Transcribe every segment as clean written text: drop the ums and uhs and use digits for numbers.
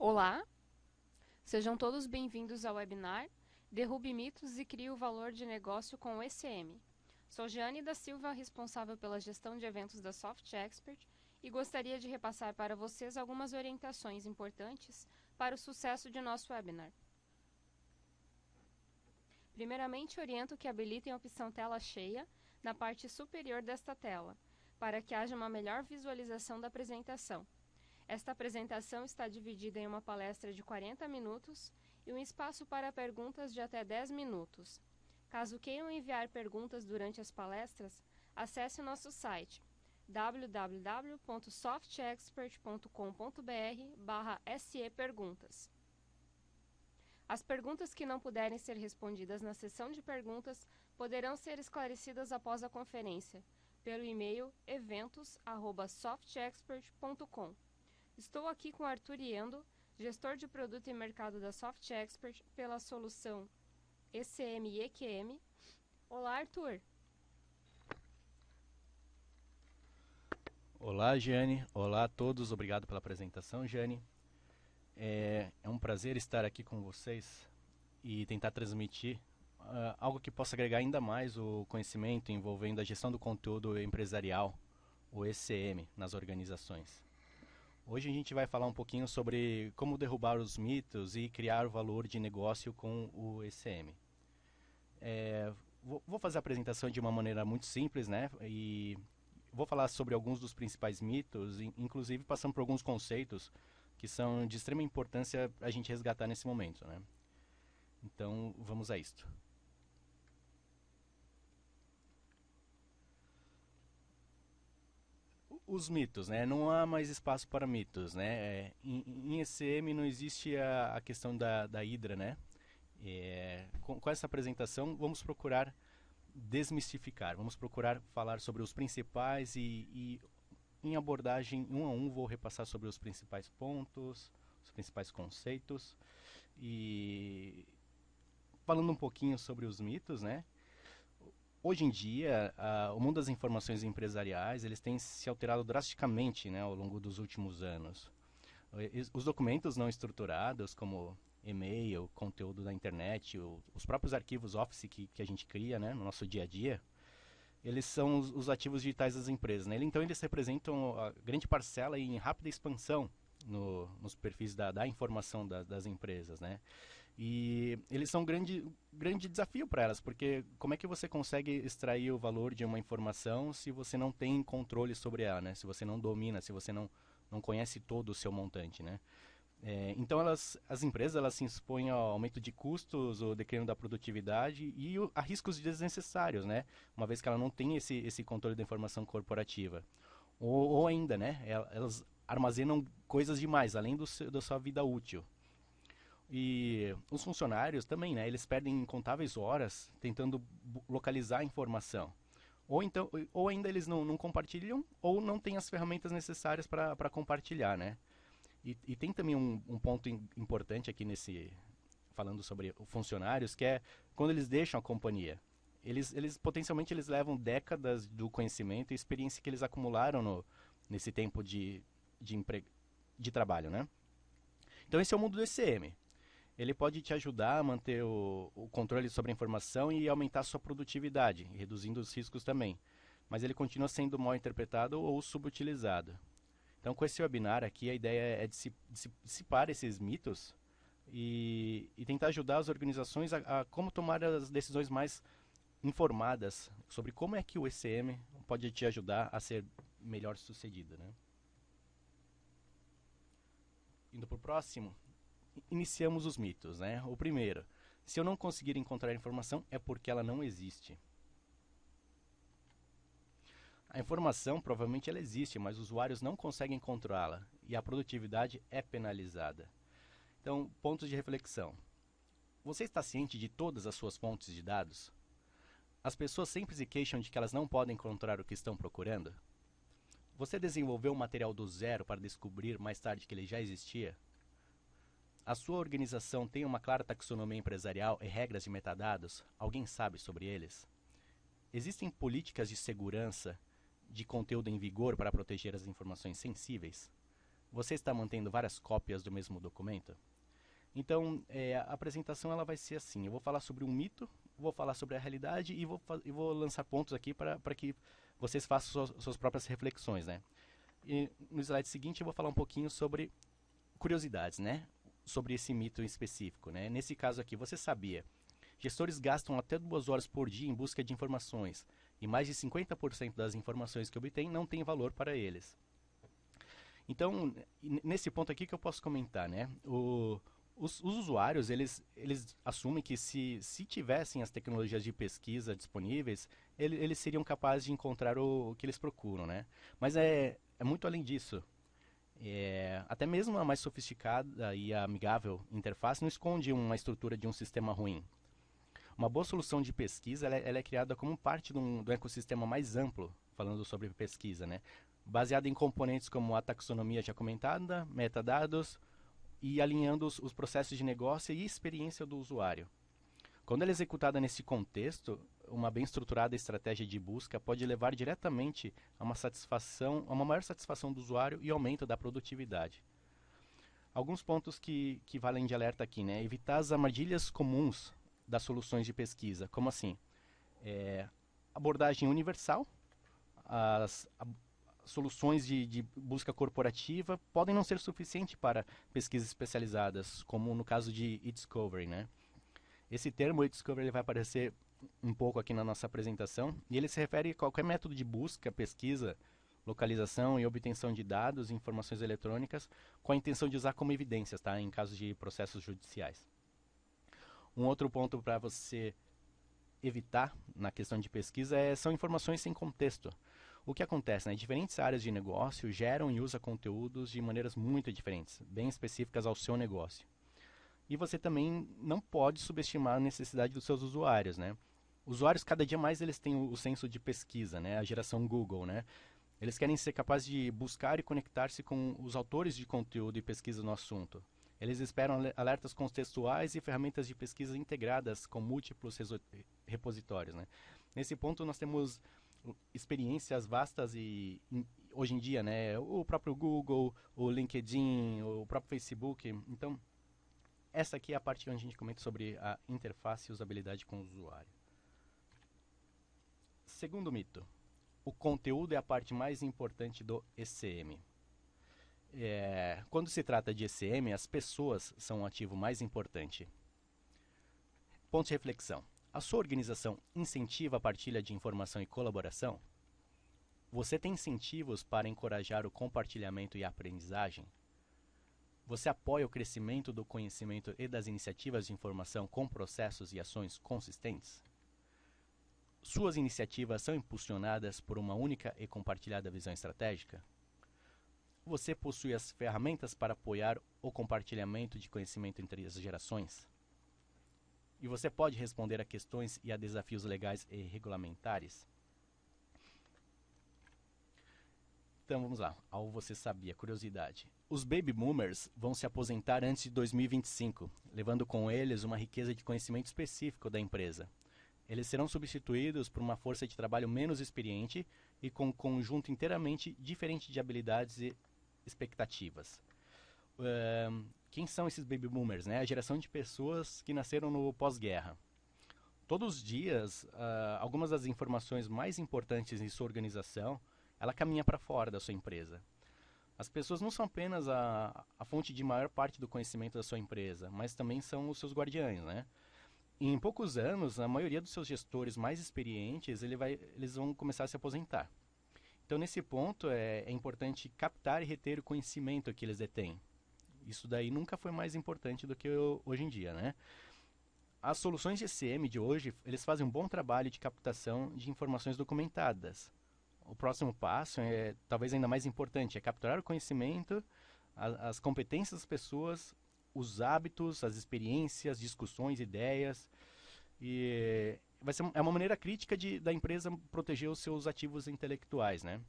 Olá, sejam todos bem-vindos ao webinar Derrube mitos e crie o valor de negócio com o ECM. Sou Jeane da Silva, responsável pela gestão de eventos da Soft Expert e gostaria de repassar para vocês algumas orientações importantes para o sucesso de nosso webinar. Primeiramente, oriento que habilitem a opção tela cheia na parte superior desta tela, para que haja uma melhor visualização da apresentação. Esta apresentação está dividida em uma palestra de 40 minutos e um espaço para perguntas de até 10 minutos. Caso queiram enviar perguntas durante as palestras, acesse o nosso site www.softexpert.com.br/se-perguntas. As perguntas que não puderem ser respondidas na sessão de perguntas poderão ser esclarecidas após a conferência, pelo e-mail eventos@softexpert.com. Estou aqui com Arthur Iendo, gestor de produto e mercado da Soft Expert pela solução ECM e EQM. Olá, Arthur. Olá, Jeane. Olá a todos. Obrigado pela apresentação, Jeane. É um prazer estar aqui com vocês e tentar transmitir algo que possa agregar ainda mais o conhecimento envolvendo a gestão do conteúdo empresarial, o ECM, nas organizações. Hoje a gente vai falar um pouquinho sobre como derrubar os mitos e criar o valor de negócio com o ECM. Vou fazer a apresentação de uma maneira muito simples, né? E vou falar sobre alguns dos principais mitos, inclusive passando por alguns conceitos que são de extrema importância a gente resgatar nesse momento, né? Então, vamos a isto. Os mitos, né? Não há mais espaço para mitos, né? Em ECM não existe a questão da hidra, né? Com essa apresentação, vamos procurar desmistificar, vamos procurar falar sobre os principais e em abordagem um a um vou repassar sobre os principais pontos, os principais conceitos e falando um pouquinho sobre os mitos, né? Hoje em dia, o mundo das informações empresariais eles têm se alterado drasticamente, né, ao longo dos últimos anos. Os documentos não estruturados, como e-mail, conteúdo da internet, os próprios arquivos Office que a gente cria, né, no nosso dia a dia, eles são os ativos digitais das empresas, né? Então eles representam a grande parcela em rápida expansão nos perfis da informação das empresas, né? E eles são um grande desafio para elas, porque como é que você consegue extrair o valor de uma informação se você não tem controle sobre ela, né? Se você não domina, se você não conhece todo o seu montante, né? Então as empresas elas se expõem ao aumento de custos, o declínio da produtividade e a riscos desnecessários, né? Uma vez que ela não tem esse controle da informação corporativa. Ou ainda, né? Elas armazenam coisas demais, além da sua vida útil. E os funcionários também, né? Eles perdem incontáveis horas tentando localizar a informação. Ou ainda eles não compartilham ou não têm as ferramentas necessárias para compartilhar, né? E tem também um ponto importante aqui falando sobre funcionários, que é quando eles deixam a companhia. Eles potencialmente eles levam décadas do conhecimento e experiência que eles acumularam nesse tempo de trabalho, né? Então esse é o mundo do ECM. Ele pode te ajudar a manter o controle sobre a informação e aumentar a sua produtividade, reduzindo os riscos também. Mas ele continua sendo mal interpretado ou subutilizado. Então, com esse webinar aqui, a ideia é dissipar esses mitos e tentar ajudar as organizações a como tomar as decisões mais informadas sobre como é que o ECM pode te ajudar a ser melhor sucedido, né? Indo para o próximo, iniciamos os mitos, né? O primeiro, se eu não conseguir encontrar informação é porque ela não existe. A informação provavelmente ela existe, mas os usuários não conseguem encontrá-la e a produtividade é penalizada. Então, pontos de reflexão. Você está ciente de todas as suas fontes de dados? As pessoas sempre se queixam de que elas não podem encontrar o que estão procurando? Você desenvolveu um material do zero para descobrir mais tarde que ele já existia? A sua organização tem uma clara taxonomia empresarial e regras de metadados? Alguém sabe sobre eles? Existem políticas de segurança de conteúdo em vigor para proteger as informações sensíveis? Você está mantendo várias cópias do mesmo documento? Então, a apresentação ela vai ser assim. Eu vou falar sobre um mito, vou falar sobre a realidade e vou lançar pontos aqui para que vocês façam suas próprias reflexões, né? E no slide seguinte eu vou falar um pouquinho sobre curiosidades, né? Sobre esse mito em específico, né? Nesse caso aqui, você sabia? Gestores gastam até 2 horas por dia em busca de informações e mais de 50% das informações que obtêm não tem valor para eles. Então, nesse ponto aqui que eu posso comentar, né? Os usuários, eles assumem que se tivessem as tecnologias de pesquisa disponíveis, eles seriam capazes de encontrar o que eles procuram, né? Mas é muito além disso. Até mesmo a mais sofisticada e amigável interface não esconde uma estrutura de um sistema ruim. Uma boa solução de pesquisa ela é criada como parte de um ecossistema mais amplo, falando sobre pesquisa, né? Baseada em componentes como a taxonomia já comentada, metadados e alinhando os processos de negócio e experiência do usuário. Quando ela é executada nesse contexto, uma bem estruturada estratégia de busca pode levar diretamente a uma maior satisfação do usuário e aumento da produtividade. Alguns pontos que valem de alerta aqui, né? Evitar as armadilhas comuns das soluções de pesquisa, como assim? Abordagem universal, as soluções de busca corporativa podem não ser suficientes para pesquisas especializadas, como no caso de e-discovery, né? Esse termo e-discovery vai aparecer um pouco aqui na nossa apresentação, e ele se refere a qualquer método de busca, pesquisa, localização e obtenção de dados e informações eletrônicas com a intenção de usar como evidências, tá? Em casos de processos judiciais. Um outro ponto para você evitar na questão de pesquisa são informações sem contexto. O que acontece, né? Diferentes áreas de negócio geram e usam conteúdos de maneiras muito diferentes, bem específicas ao seu negócio. E você também não pode subestimar a necessidade dos seus usuários, né? Usuários, cada dia mais, eles têm o senso de pesquisa, né? A geração Google, né? Eles querem ser capazes de buscar e conectar-se com os autores de conteúdo e pesquisa no assunto. Eles esperam alertas contextuais e ferramentas de pesquisa integradas com múltiplos repositórios, né? Nesse ponto, nós temos experiências vastas e hoje em dia, né? O próprio Google, o LinkedIn, o próprio Facebook. Então, essa aqui é a parte onde a gente comenta sobre a interface e usabilidade com o usuário. Segundo mito, o conteúdo é a parte mais importante do ECM. Quando se trata de ECM, as pessoas são o ativo mais importante. Ponto de reflexão. A sua organização incentiva a partilha de informação e colaboração? Você tem incentivos para encorajar o compartilhamento e a aprendizagem? Você apoia o crescimento do conhecimento e das iniciativas de informação com processos e ações consistentes? Suas iniciativas são impulsionadas por uma única e compartilhada visão estratégica? Você possui as ferramentas para apoiar o compartilhamento de conhecimento entre as gerações? E você pode responder a questões e a desafios legais e regulamentares? Então vamos lá, ao você sabia, curiosidade. Os baby boomers vão se aposentar antes de 2025, levando com eles uma riqueza de conhecimento específico da empresa. Eles serão substituídos por uma força de trabalho menos experiente e com um conjunto inteiramente diferente de habilidades e expectativas. Quem são esses baby boomers, né? A geração de pessoas que nasceram no pós-guerra. Todos os dias, algumas das informações mais importantes em sua organização, ela caminha para fora da sua empresa. As pessoas não são apenas a fonte de maior parte do conhecimento da sua empresa, mas também são os seus guardiães, né? Em poucos anos, a maioria dos seus gestores mais experientes, eles vão começar a se aposentar. Então, nesse ponto, é importante captar e reter o conhecimento que eles detêm. Isso daí nunca foi mais importante do que hoje em dia, né? As soluções de ECM de hoje, eles fazem um bom trabalho de captação de informações documentadas. O próximo passo talvez ainda mais importante, é capturar o conhecimento, as competências das pessoas, os hábitos, as experiências, discussões, ideias. E é uma maneira crítica da empresa proteger os seus ativos intelectuais, né?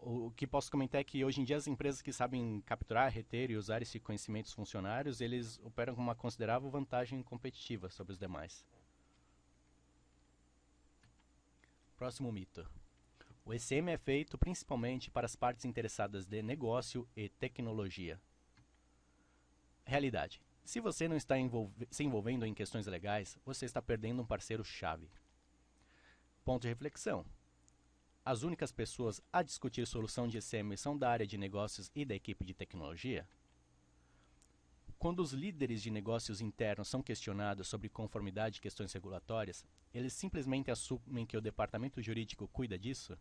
O que posso comentar é que hoje em dia as empresas que sabem capturar, reter e usar esse conhecimento dos funcionários, eles operam com uma considerável vantagem competitiva sobre os demais. Próximo mito. O ECM é feito principalmente para as partes interessadas de negócio e tecnologia. Realidade. Se você não está se envolvendo em questões legais, você está perdendo um parceiro-chave. Ponto de reflexão. As únicas pessoas a discutir solução de ECM são da área de negócios e da equipe de tecnologia? Quando os líderes de negócios internos são questionados sobre conformidade e questões regulatórias, eles simplesmente assumem que o departamento jurídico cuida disso?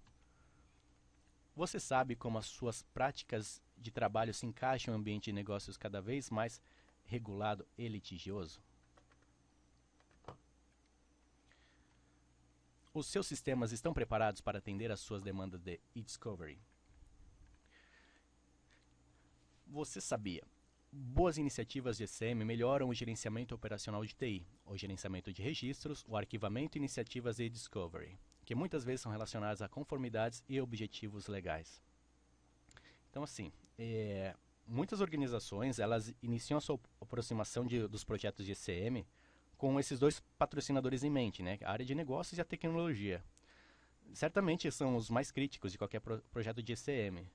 Você sabe como as suas práticas de trabalho se encaixam em um ambiente de negócios cada vez mais regulado e litigioso? Os seus sistemas estão preparados para atender às suas demandas de e-discovery? Você sabia? Boas iniciativas de ECM melhoram o gerenciamento operacional de TI, o gerenciamento de registros, o arquivamento e iniciativas de e-discovery, que muitas vezes são relacionadas a conformidades e objetivos legais. Então, assim, muitas organizações elas iniciam a sua aproximação dos projetos de ECM com esses dois patrocinadores em mente, né? A área de negócios e a tecnologia. Certamente são os mais críticos de qualquer projeto de ECM,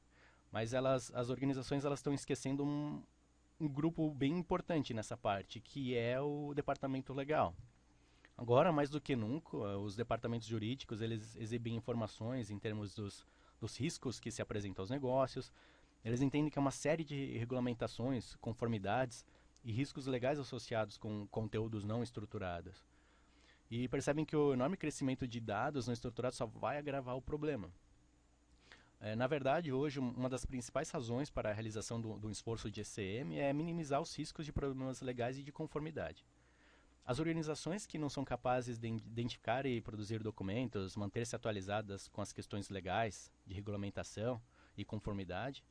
mas as organizações elas estão esquecendo um grupo bem importante nessa parte, que é o departamento legal. Agora, mais do que nunca, os departamentos jurídicos eles exibem informações em termos dos riscos que se apresentam aos negócios. Eles entendem que há uma série de regulamentações, conformidades e riscos legais associados com conteúdos não estruturados. E percebem que o enorme crescimento de dados não estruturados só vai agravar o problema. Na verdade, hoje, uma das principais razões para a realização do esforço de ECM é minimizar os riscos de problemas legais e de conformidade. As organizações que não são capazes de identificar e produzir documentos, manter-se atualizadas com as questões legais, de regulamentação e conformidade,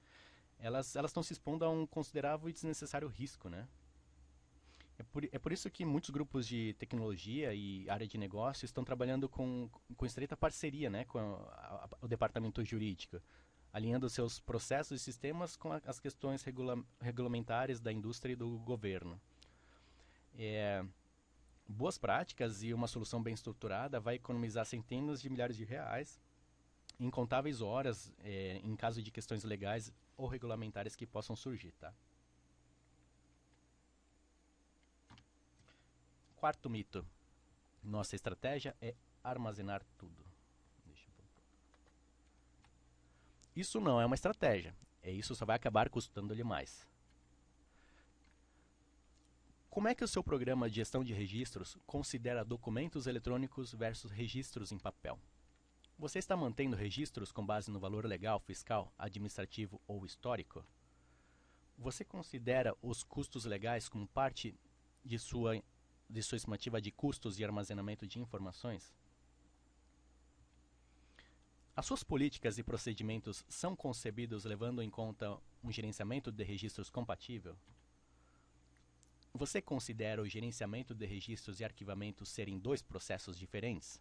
elas estão se expondo a um considerável e desnecessário risco, né? É por isso que muitos grupos de tecnologia e área de negócio estão trabalhando com estreita parceria, né, com o departamento jurídico, alinhando seus processos e sistemas com as questões regulamentares da indústria e do governo. Boas práticas e uma solução bem estruturada vai economizar centenas de milhares de reais, incontáveis horas, em caso de questões legais ou regulamentares que possam surgir, tá? Quarto mito. Nossa estratégia é armazenar tudo. Isso não é uma estratégia. Isso só vai acabar custando-lhe mais. Como é que o seu programa de gestão de registros considera documentos eletrônicos versus registros em papel? Você está mantendo registros com base no valor legal, fiscal, administrativo ou histórico? Você considera os custos legais como parte de sua estimativa de custos e armazenamento de informações? As suas políticas e procedimentos são concebidos levando em conta um gerenciamento de registros compatível? Você considera o gerenciamento de registros e arquivamento serem dois processos diferentes?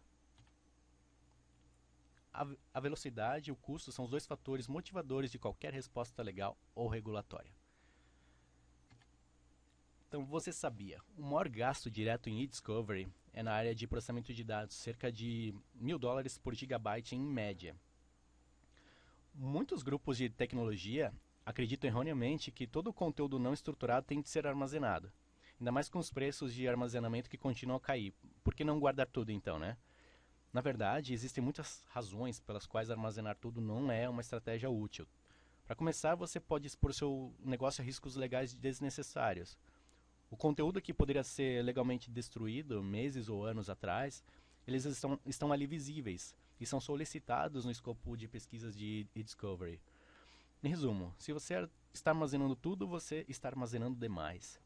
A velocidade e o custo são os dois fatores motivadores de qualquer resposta legal ou regulatória. Então, você sabia, o maior gasto direto em e-discovery é na área de processamento de dados, cerca de $1.000 por gigabyte em média. Muitos grupos de tecnologia acreditam erroneamente que todo o conteúdo não estruturado tem de ser armazenado. Ainda mais com os preços de armazenamento que continuam a cair. Por que não guardar tudo então, né? Na verdade, existem muitas razões pelas quais armazenar tudo não é uma estratégia útil. Para começar, você pode expor seu negócio a riscos legais desnecessários. O conteúdo que poderia ser legalmente destruído meses ou anos atrás, eles estão ali visíveis e são solicitados no escopo de pesquisas de e-discovery. Em resumo, se você está armazenando tudo, você está armazenando demais.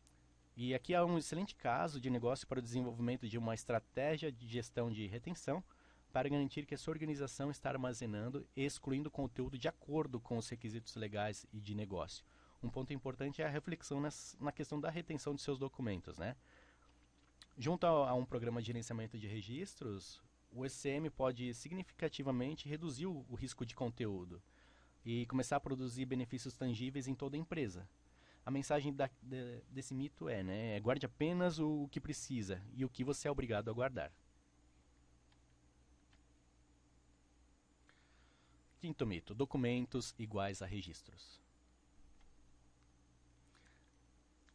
E aqui há um excelente caso de negócio para o desenvolvimento de uma estratégia de gestão de retenção para garantir que a sua organização está armazenando e excluindo conteúdo de acordo com os requisitos legais e de negócio. Um ponto importante é a reflexão na questão da retenção de seus documentos, né? Junto a um programa de gerenciamento de registros, o ECM pode significativamente reduzir o risco de conteúdo e começar a produzir benefícios tangíveis em toda a empresa. A mensagem desse mito é, guarde apenas o que precisa e o que você é obrigado a guardar. Quinto mito: documentos iguais a registros.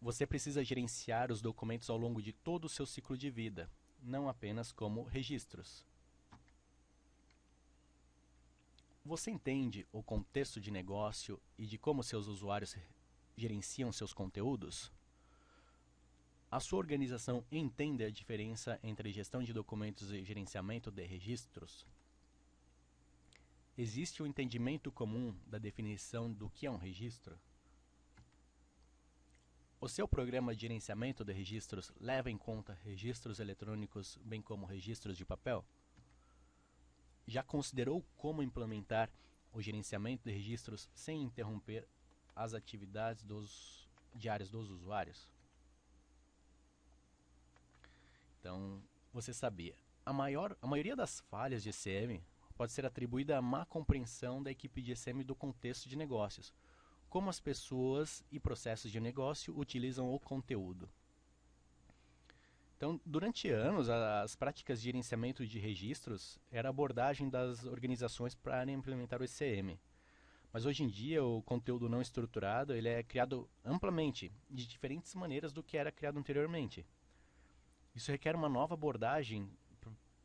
Você precisa gerenciar os documentos ao longo de todo o seu ciclo de vida, não apenas como registros. Você entende o contexto de negócio e de como seus usuários gerenciam seus conteúdos? A sua organização entende a diferença entre gestão de documentos e gerenciamento de registros? Existe um entendimento comum da definição do que é um registro? O seu programa de gerenciamento de registros leva em conta registros eletrônicos, bem como registros de papel? Já considerou como implementar o gerenciamento de registros sem interromper as atividades diárias dos usuários? Então, você sabia, a maioria das falhas de ECM pode ser atribuída à má compreensão da equipe de ECM do contexto de negócios, como as pessoas e processos de negócio utilizam o conteúdo. Então, durante anos, as práticas de gerenciamento de registros era a abordagem das organizações para implementar o ECM. Mas hoje em dia, o conteúdo não estruturado ele é criado amplamente, de diferentes maneiras do que era criado anteriormente. Isso requer uma nova abordagem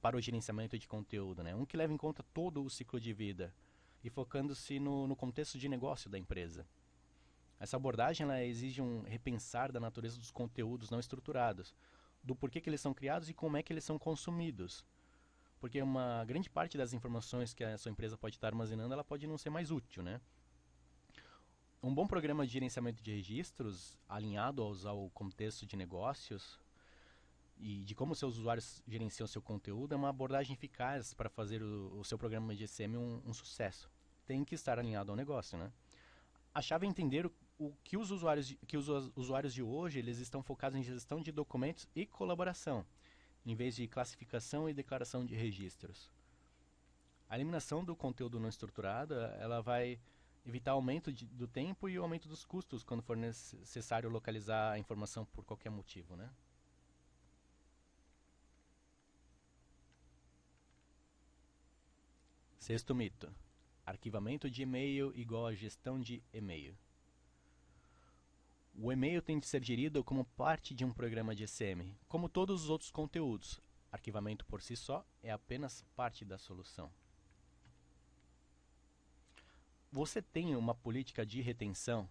para o gerenciamento de conteúdo, né? Que leva em conta todo o ciclo de vida e focando-se no contexto de negócio da empresa. Essa abordagem ela exige um repensar da natureza dos conteúdos não estruturados, do porquê que eles são criados e como é que eles são consumidos. Porque uma grande parte das informações que a sua empresa pode estar armazenando, ela pode não ser mais útil, né? Um bom programa de gerenciamento de registros, alinhado ao contexto de negócios e de como seus usuários gerenciam seu conteúdo, é uma abordagem eficaz para fazer o seu programa de ECM um sucesso. Tem que estar alinhado ao negócio, né? A chave é entender que os usuários de hoje eles estão focados em gestão de documentos e colaboração, em vez de classificação e declaração de registros. A eliminação do conteúdo não estruturado ela vai evitar aumento do tempo e o aumento dos custos quando for necessário localizar a informação por qualquer motivo, né? Sexto mito: arquivamento de e-mail igual a gestão de e-mail. O e-mail tem de ser gerido como parte de um programa de ECM, como todos os outros conteúdos. Arquivamento por si só é apenas parte da solução. Você tem uma política de retenção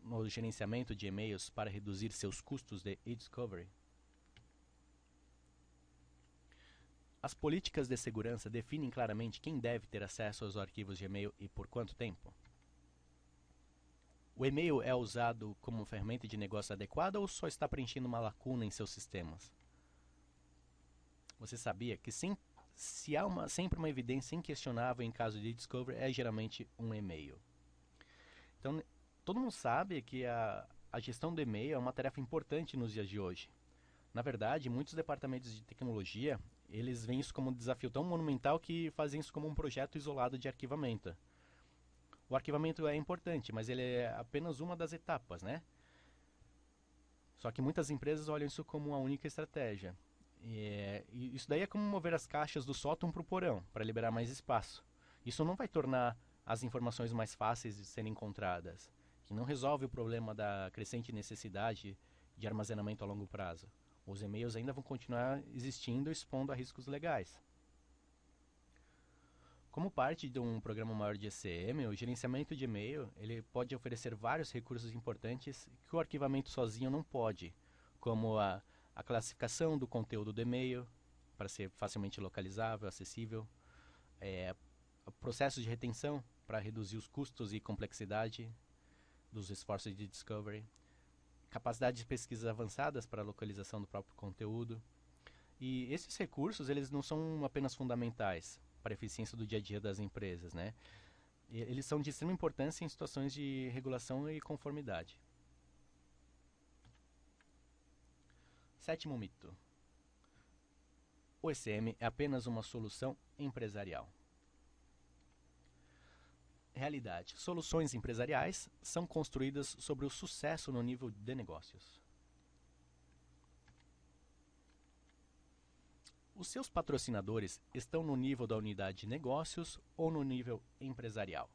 no gerenciamento de e-mails para reduzir seus custos de e-discovery? As políticas de segurança definem claramente quem deve ter acesso aos arquivos de e-mail e por quanto tempo? O e-mail é usado como ferramenta de negócio adequada ou só está preenchendo uma lacuna em seus sistemas? Você sabia que se há sempre uma evidência inquestionável em caso de discovery, é geralmente um e-mail. Então, todo mundo sabe que a gestão do e-mail é uma tarefa importante nos dias de hoje. Na verdade, muitos departamentos de tecnologia, eles veem isso como um desafio tão monumental que fazem isso como um projeto isolado de arquivamento. O arquivamento é importante, mas ele é apenas uma das etapas, né? Só que muitas empresas olham isso como uma única estratégia. E isso daí é como mover as caixas do sótão para o porão, para liberar mais espaço. Isso não vai tornar as informações mais fáceis de serem encontradas, que não resolve o problema da crescente necessidade de armazenamento a longo prazo. Os e-mails ainda vão continuar existindo, expondo a riscos legais. Como parte de um programa maior de ECM, o gerenciamento de e-mail ele pode oferecer vários recursos importantes que o arquivamento sozinho não pode, como a classificação do conteúdo do e-mail, para ser facilmente localizável, acessível, processos de retenção, para reduzir os custos e complexidade dos esforços de discovery, capacidade de pesquisas avançadas para a localização do próprio conteúdo. E esses recursos eles não são apenas fundamentais para a eficiência do dia a dia das empresas, né? Eles são de extrema importância em situações de regulação e conformidade. Sétimo mito: o ECM é apenas uma solução empresarial. Realidade: soluções empresariais são construídas sobre o sucesso no nível de negócios. Os seus patrocinadores estão no nível da unidade de negócios ou no nível empresarial?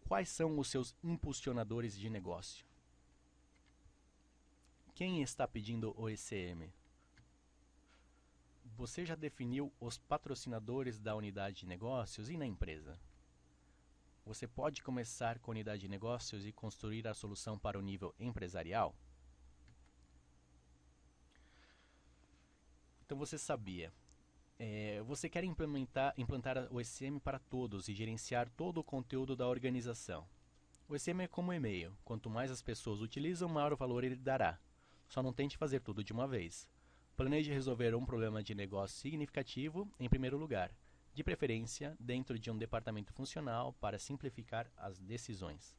Quais são os seus impulsionadores de negócio? Quem está pedindo o ECM? Você já definiu os patrocinadores da unidade de negócios e na empresa? Você pode começar com a unidade de negócios e construir a solução para o nível empresarial? Então você sabia. Você quer implantar o ECM para todos e gerenciar todo o conteúdo da organização. O ECM é como um e-mail. Quanto mais as pessoas utilizam, maior o valor ele dará. Só não tente fazer tudo de uma vez. Planeje resolver um problema de negócio significativo em primeiro lugar, de preferência dentro de um departamento funcional para simplificar as decisões.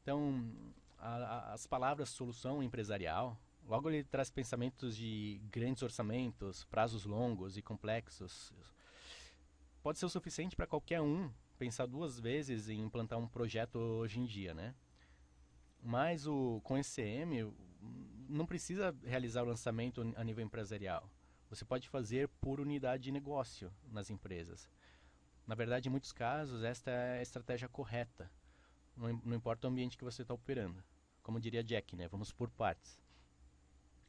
Então, as palavras solução empresarial, logo ele traz pensamentos de grandes orçamentos, prazos longos e complexos. Pode ser o suficiente para qualquer um pensar duas vezes em implantar um projeto hoje em dia, né? Mas com ECM, não precisa realizar o lançamento a nível empresarial. Você pode fazer por unidade de negócio nas empresas. Na verdade, em muitos casos, esta é a estratégia correta. Não importa o ambiente que você está operando. Como diria Jack, né? Vamos por partes.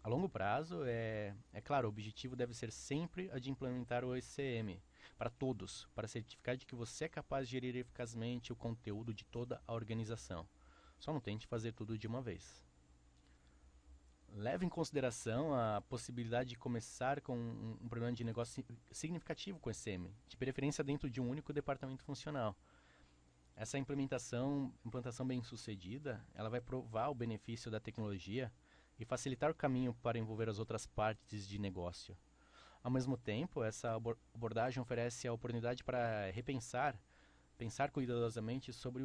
A longo prazo, é claro, o objetivo deve ser sempre a de implementar o ECM para todos, para certificar de que você é capaz de gerir eficazmente o conteúdo de toda a organização. Só não tente fazer tudo de uma vez. Leve em consideração a possibilidade de começar com um problema de negócio significativo com o ECM, de preferência dentro de um único departamento funcional. Essa implantação bem-sucedida, ela vai provar o benefício da tecnologia e facilitar o caminho para envolver as outras partes de negócio. Ao mesmo tempo, essa abordagem oferece a oportunidade para pensar cuidadosamente sobre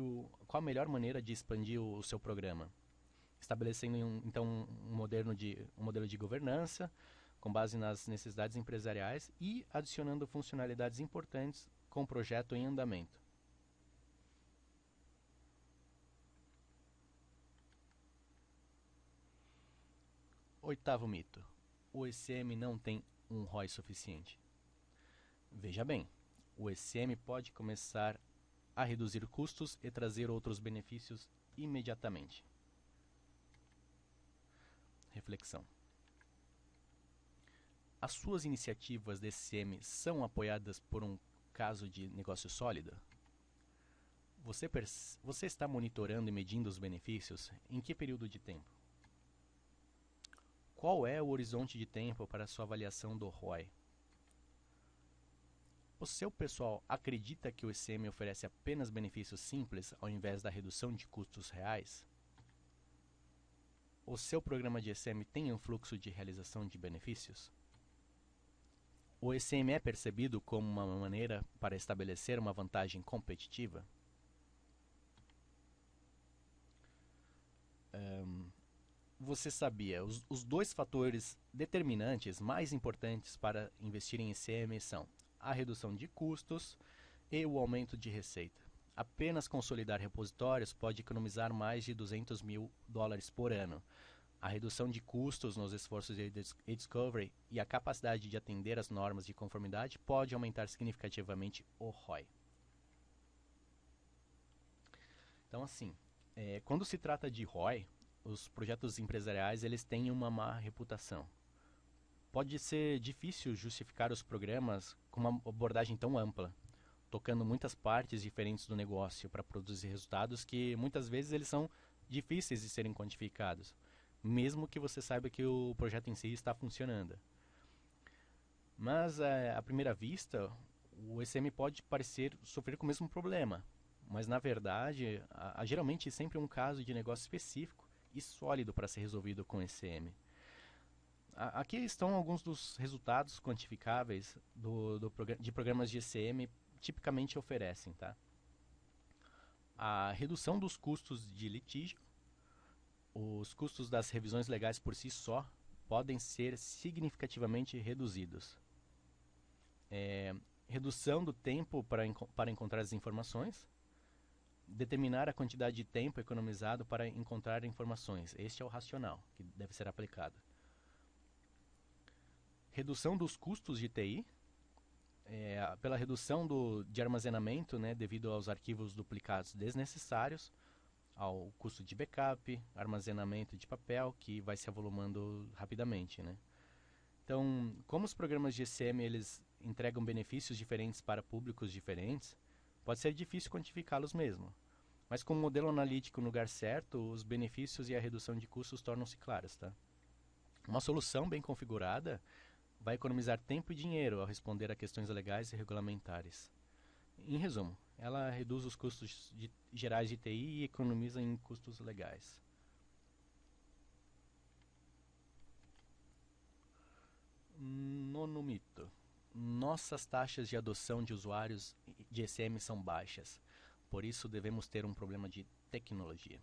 qual a melhor maneira de expandir o seu programa, estabelecendo então um modelo de governança com base nas necessidades empresariais e adicionando funcionalidades importantes com o projeto em andamento. Oitavo mito: o ECM não tem um ROI suficiente. Veja bem, o ECM pode começar a reduzir custos e trazer outros benefícios imediatamente. Reflexão. As suas iniciativas de ECM são apoiadas por um caso de negócio sólido? Você está monitorando e medindo os benefícios? Em que período de tempo? Qual é o horizonte de tempo para a sua avaliação do ROI? O seu pessoal acredita que o ECM oferece apenas benefícios simples ao invés da redução de custos reais? O seu programa de ECM tem um fluxo de realização de benefícios? O ECM é percebido como uma maneira para estabelecer uma vantagem competitiva? Você sabia, os dois fatores determinantes mais importantes para investir em ECM são a redução de custos e o aumento de receita. Apenas consolidar repositórios pode economizar mais de $200 mil por ano. A redução de custos nos esforços de e-discovery e a capacidade de atender às normas de conformidade pode aumentar significativamente o ROI. Então, assim, quando se trata de ROI, os projetos empresariais eles têm uma má reputação. Pode ser difícil justificar os programas com uma abordagem tão ampla, tocando muitas partes diferentes do negócio para produzir resultados que muitas vezes eles são difíceis de serem quantificados, mesmo que você saiba que o projeto em si está funcionando. Mas, à primeira vista, o ECM pode parecer sofrer com o mesmo problema, mas na verdade, há geralmente sempre um caso de negócio específico e sólido para ser resolvido com ECM. Aqui estão alguns dos resultados quantificáveis de programas de ECM tipicamente oferecem. Tá? A redução dos custos de litígio. Os custos das revisões legais por si só podem ser significativamente reduzidos. Redução do tempo para encontrar as informações. Determinar a quantidade de tempo economizado para encontrar informações. Este é o racional que deve ser aplicado. Redução dos custos de TI, pela redução de armazenamento, né, devido aos arquivos duplicados desnecessários, ao custo de backup, armazenamento de papel, que vai se avolumando rapidamente, né? Então, como os programas de ECM eles entregam benefícios diferentes para públicos diferentes, pode ser difícil quantificá-los mesmo. Mas com o modelo analítico no lugar certo, os benefícios e a redução de custos tornam-se claros, tá? Uma solução bem configurada vai economizar tempo e dinheiro ao responder a questões legais e regulamentares. Em resumo, ela reduz os custos gerais de TI e economiza em custos legais. Nono mito. Nossas taxas de adoção de usuários de ECM são baixas. Por isso devemos ter um problema de tecnologia.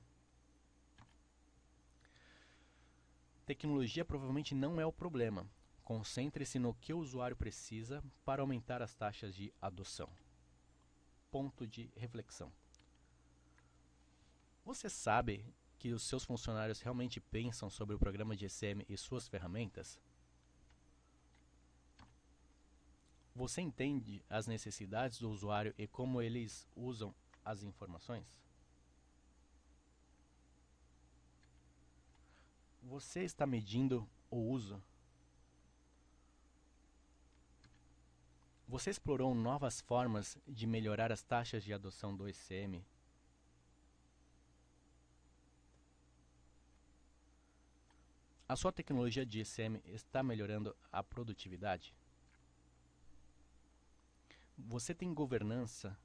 Tecnologia provavelmente não é o problema. Concentre-se no que o usuário precisa para aumentar as taxas de adoção. Ponto de reflexão. Você sabe que os seus funcionários realmente pensam sobre o programa de ECM e suas ferramentas? Você entende as necessidades do usuário e como eles usam as informações? Você está medindo o uso? Você explorou novas formas de melhorar as taxas de adoção do ECM? A sua tecnologia de ECM está melhorando a produtividade? Você tem governança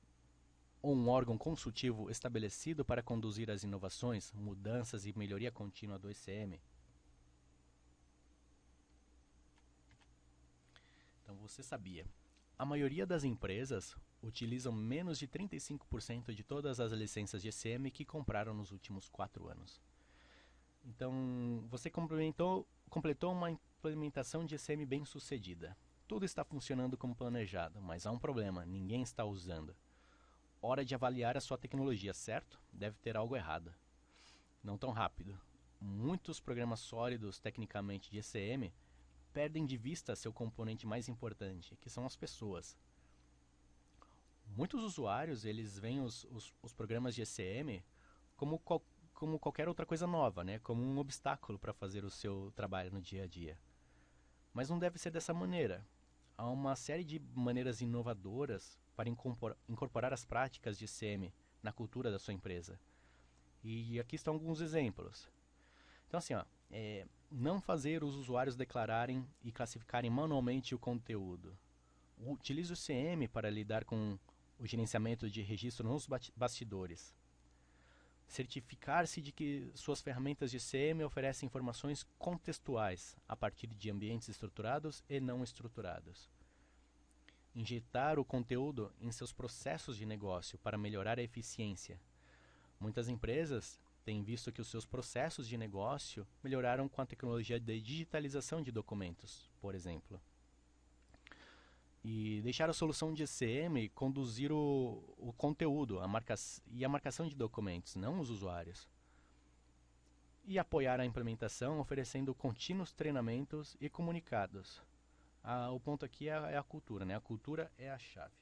ou um órgão consultivo estabelecido para conduzir as inovações, mudanças e melhoria contínua do ECM? Então você sabia. A maioria das empresas utilizam menos de 35% de todas as licenças de ECM que compraram nos últimos 4 anos. Então, você completou uma implementação de ECM bem sucedida. Tudo está funcionando como planejado, mas há um problema, ninguém está usando. Hora de avaliar a sua tecnologia, certo? Deve ter algo errado. Não tão rápido. Muitos programas sólidos, tecnicamente, de ECM perdem de vista seu componente mais importante, que são as pessoas. Muitos usuários eles veem os programas de ECM como qualquer outra coisa nova, né? Como um obstáculo para fazer o seu trabalho no dia a dia. Mas não deve ser dessa maneira. Há uma série de maneiras inovadoras para incorporar as práticas de ECM na cultura da sua empresa. E aqui estão alguns exemplos. Então assim, não fazer os usuários declararem e classificarem manualmente o conteúdo. Utilize o CM para lidar com o gerenciamento de registro nos bastidores. Certificar-se de que suas ferramentas de CM oferecem informações contextuais a partir de ambientes estruturados e não estruturados. Injetar o conteúdo em seus processos de negócio para melhorar a eficiência. Muitas empresas têm visto que os seus processos de negócio melhoraram com a tecnologia de digitalização de documentos, por exemplo. E deixar a solução de ECM conduzir o conteúdo e a marcação de documentos, não os usuários. E apoiar a implementação oferecendo contínuos treinamentos e comunicados. O ponto aqui é a cultura, né? A cultura é a chave.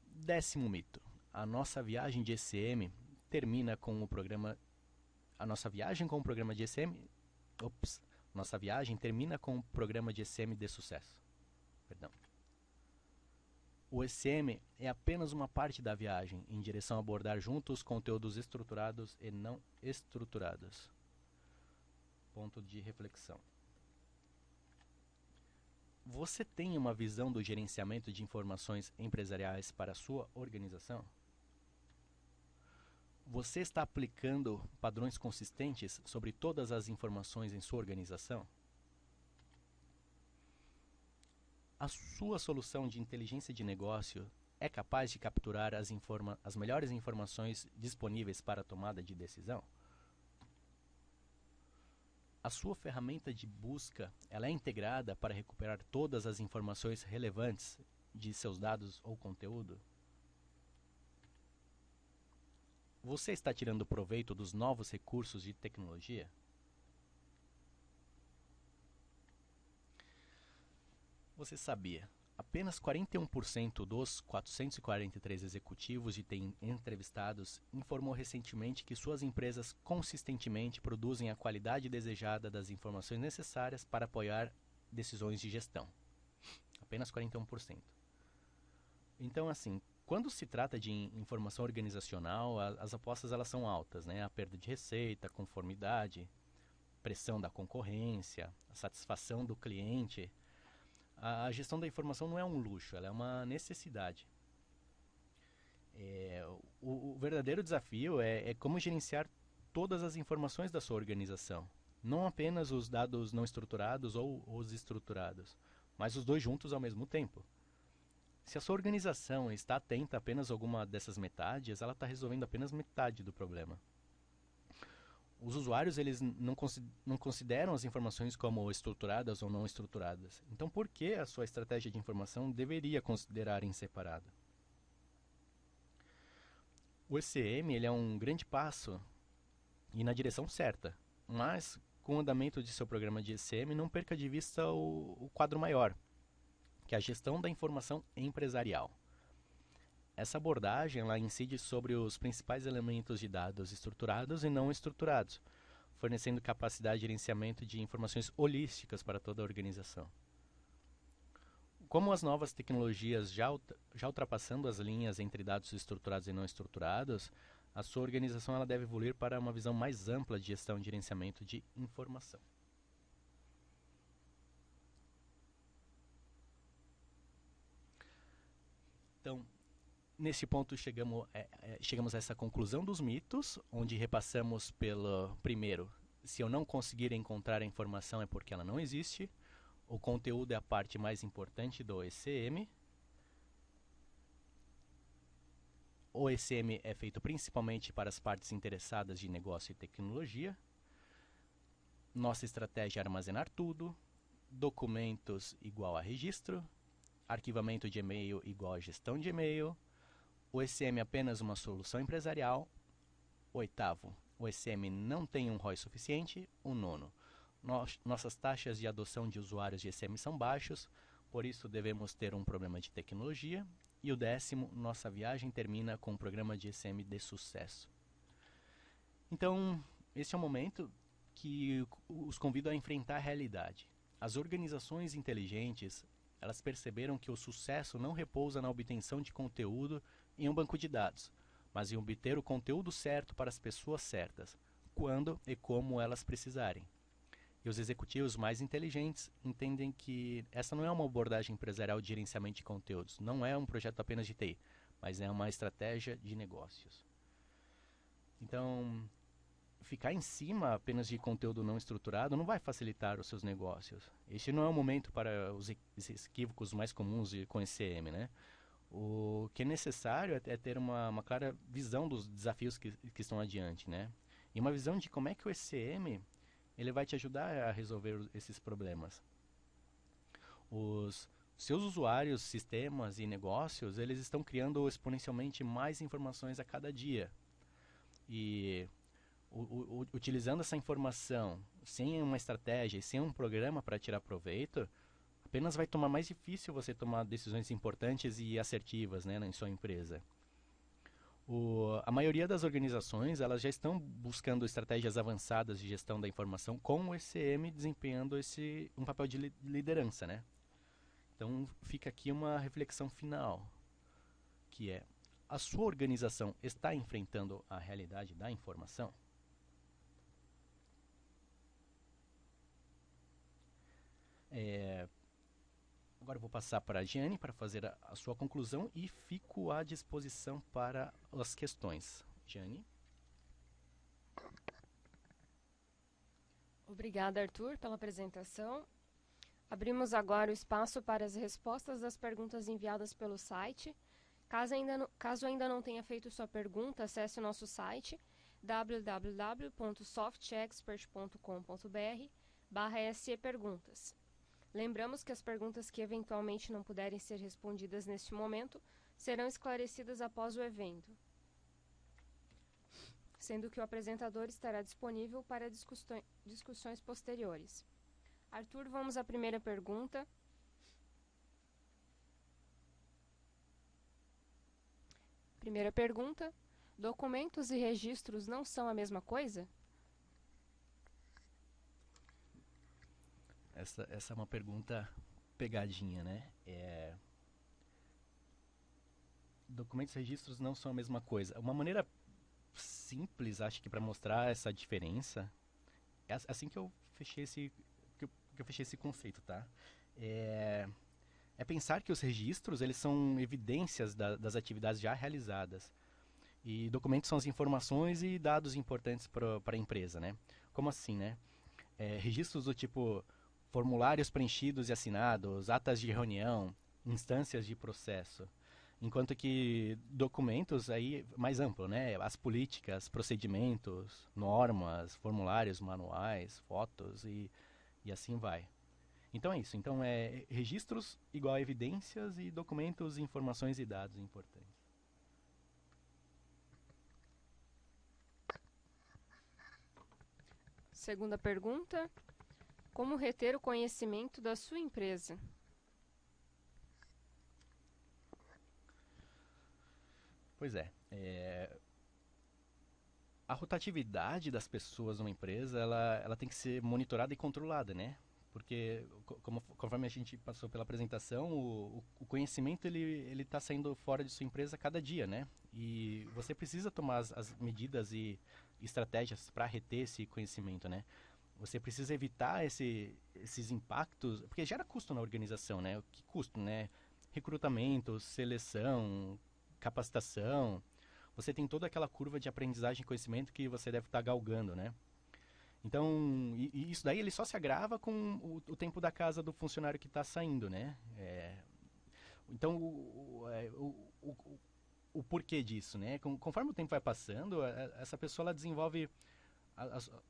Décimo mito. A nossa viagem de ECM termina com o programa... Nossa viagem com o programa de ECM de sucesso. Perdão. O ECM é apenas uma parte da viagem em direção a abordar juntos conteúdos estruturados e não estruturados. Ponto de reflexão. Você tem uma visão do gerenciamento de informações empresariais para a sua organização? Você está aplicando padrões consistentes sobre todas as informações em sua organização? A sua solução de inteligência de negócio é capaz de capturar as melhores informações disponíveis para a tomada de decisão? A sua ferramenta de busca ela é integrada para recuperar todas as informações relevantes de seus dados ou conteúdo? Você está tirando proveito dos novos recursos de tecnologia? Você sabia? Apenas 41% dos 443 executivos de TI entrevistados informou recentemente que suas empresas consistentemente produzem a qualidade desejada das informações necessárias para apoiar decisões de gestão. Apenas 41%. Então, assim, quando se trata de informação organizacional, as apostas elas são altas, né? A perda de receita, a conformidade, pressão da concorrência, a satisfação do cliente. A gestão da informação não é um luxo, ela é uma necessidade. O verdadeiro desafio é como gerenciar todas as informações da sua organização. Não apenas os dados não estruturados ou os estruturados, mas os dois juntos ao mesmo tempo. Se a sua organização está atenta a apenas alguma dessas metades, ela está resolvendo apenas metade do problema. Os usuários eles não consideram as informações como estruturadas ou não estruturadas. Então, por que a sua estratégia de informação deveria considerar em separado? O ECM ele é um grande passo e na direção certa, mas com o andamento de seu programa de ECM, não perca de vista o quadro maior, que é a gestão da informação empresarial. Essa abordagem ela incide sobre os principais elementos de dados estruturados e não estruturados, fornecendo capacidade de gerenciamento de informações holísticas para toda a organização. Como as novas tecnologias já ultrapassando as linhas entre dados estruturados e não estruturados, a sua organização ela deve evoluir para uma visão mais ampla de gestão e gerenciamento de informação. Então, nesse ponto chegamos a essa conclusão dos mitos, onde repassamos pelo primeiro, se eu não conseguir encontrar a informação é porque ela não existe, o conteúdo é a parte mais importante do ECM, o ECM é feito principalmente para as partes interessadas de negócio e tecnologia, nossa estratégia é armazenar tudo, documentos igual a registro, arquivamento de e-mail igual a gestão de e-mail, o ECM é apenas uma solução empresarial. Oitavo, o ECM não tem um ROI suficiente. O nono, nossas taxas de adoção de usuários de ECM são baixos, por isso devemos ter um problema de tecnologia. E o décimo, nossa viagem termina com um programa de ECM de sucesso. Então, esse é o momento que os convido a enfrentar a realidade. As organizações inteligentes, elas perceberam que o sucesso não repousa na obtenção de conteúdo em um banco de dados, mas em obter o conteúdo certo para as pessoas certas, quando e como elas precisarem. E os executivos mais inteligentes entendem que essa não é uma abordagem empresarial de gerenciamento de conteúdos, não é um projeto apenas de TI, mas é uma estratégia de negócios. Então, ficar em cima apenas de conteúdo não estruturado não vai facilitar os seus negócios. Este não é o momento para os equívocos mais comuns com ECM, né? O que é necessário é ter uma clara visão dos desafios que estão adiante, né? E uma visão de como é que o ECM ele vai te ajudar a resolver esses problemas. Os seus usuários, sistemas e negócios, eles estão criando exponencialmente mais informações a cada dia. E utilizando essa informação sem uma estratégia e sem um programa para tirar proveito, apenas vai tomar mais difícil você tomar decisões importantes e assertivas, né, em sua empresa. A maioria das organizações elas já estão buscando estratégias avançadas de gestão da informação com o ECM desempenhando um papel de liderança, né? Então fica aqui uma reflexão final, que é: a sua organização está enfrentando a realidade da informação? Agora eu vou passar para a Giane para fazer a sua conclusão e fico à disposição para as questões. Giane? Obrigada, Arthur, pela apresentação. Abrimos agora o espaço para as respostas das perguntas enviadas pelo site. Caso ainda não tenha feito sua pergunta, acesse o nosso site www.softexpert.com.br/se-perguntas. Lembramos que as perguntas que eventualmente não puderem ser respondidas neste momento serão esclarecidas após o evento. sendo que o apresentador estará disponível para discussões posteriores. Arthur, vamos à primeira pergunta. Primeira pergunta: documentos e registros não são a mesma coisa? Essa é uma pergunta pegadinha, né? Documentos e registros não são a mesma coisa. Uma maneira simples, acho que para mostrar essa diferença, é assim que eu fechei esse conceito, tá? É pensar que os registros, eles são evidências das atividades já realizadas. E documentos são as informações e dados importantes para a empresa, né? Como assim, né? Registros do tipo formulários preenchidos e assinados, atas de reunião, instâncias de processo. Enquanto que documentos aí mais amplo, né? As políticas, procedimentos, normas, formulários, manuais, fotos e assim vai. Então é isso. Então registros igual a evidências e documentos, informações e dados importantes. Segunda pergunta: como reter o conhecimento da sua empresa? Pois a rotatividade das pessoas numa empresa, ela tem que ser monitorada e controlada, né? Porque, conforme a gente passou pela apresentação, o conhecimento ele está saindo fora de sua empresa a cada dia, né? E você precisa tomar as medidas e estratégias para reter esse conhecimento, né? Você precisa evitar esses impactos, porque gera custo na organização, né? Que custo, né? Recrutamento, seleção, capacitação. Você tem toda aquela curva de aprendizagem e conhecimento que você deve estar galgando, né? Então, e isso daí ele só se agrava com o tempo da casa do funcionário que está saindo, né? Então, o porquê disso, né? Conforme o tempo vai passando, essa pessoa ela desenvolve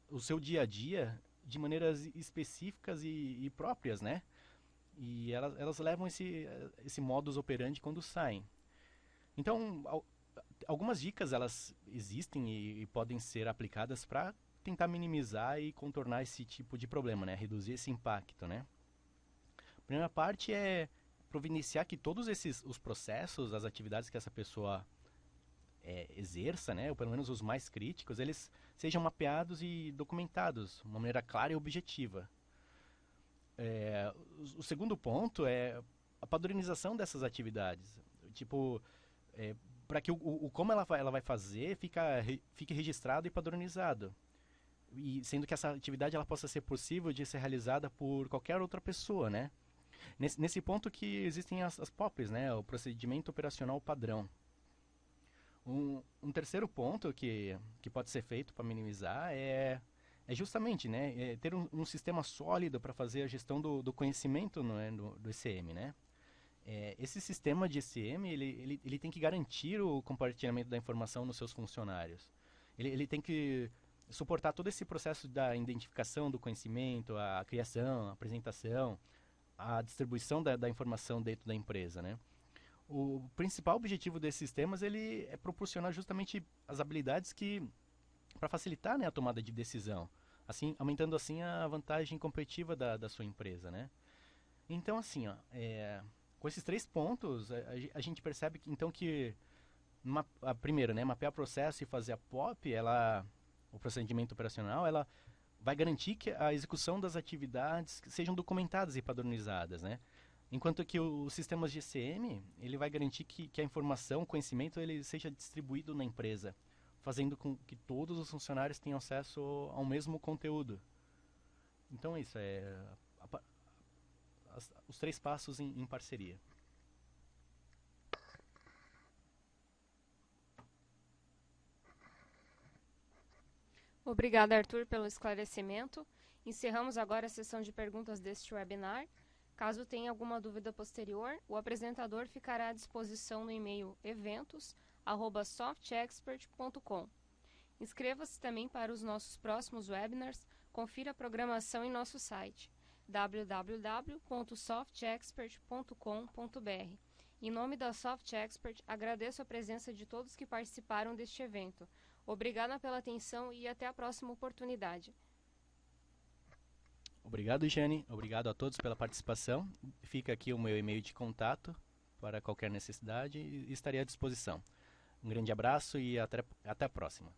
o seu dia a dia de maneiras específicas e próprias, né? E elas levam esse modus operandi quando saem. Então, algumas dicas elas existem e podem ser aplicadas para tentar minimizar e contornar esse tipo de problema, né? Reduzir esse impacto, né? A primeira parte é providenciar que todos os processos, as atividades que essa pessoa exerça, né? Ou pelo menos os mais críticos, eles sejam mapeados e documentados de uma maneira clara e objetiva. O segundo ponto é a padronização dessas atividades. Tipo, para que como ela vai fazer fique registrado e padronizado. E sendo que essa atividade ela possa ser possível de ser realizada por qualquer outra pessoa, né? Nesse ponto que existem as POPs, né? O procedimento operacional padrão. Um terceiro ponto que pode ser feito para minimizar é justamente, né, ter um sistema sólido para fazer a gestão do conhecimento do ECM, né? Esse sistema de ECM ele tem que garantir o compartilhamento da informação nos seus funcionários. Ele tem que suportar todo esse processo da identificação do conhecimento, a criação, a apresentação, a distribuição da informação dentro da empresa, né? O principal objetivo desses sistemas ele é proporcionar justamente as habilidades para facilitar, né, a tomada de decisão, assim aumentando assim a vantagem competitiva da sua empresa, né? Então assim, com esses 3 pontos a gente percebe então que primeiro, né, mapear processo e fazer a POP, o procedimento operacional, ela vai garantir que a execução das atividades sejam documentadas e padronizadas, né? Enquanto que os sistemas de ECM, ele vai garantir que a informação, o conhecimento, ele seja distribuído na empresa, fazendo com que todos os funcionários tenham acesso ao mesmo conteúdo. Então é isso, os 3 passos em parceria. Obrigada, Arthur, pelo esclarecimento. Encerramos agora a sessão de perguntas deste webinar. Caso tenha alguma dúvida posterior, o apresentador ficará à disposição no e-mail eventos@softexpert.com. Inscreva-se também para os nossos próximos webinars. Confira a programação em nosso site www.softexpert.com.br. Em nome da Soft Expert, agradeço a presença de todos que participaram deste evento. Obrigada pela atenção e até a próxima oportunidade. Obrigado, Jane. Obrigado a todos pela participação. Fica aqui o meu e-mail de contato para qualquer necessidade e estarei à disposição. Um grande abraço e até a próxima.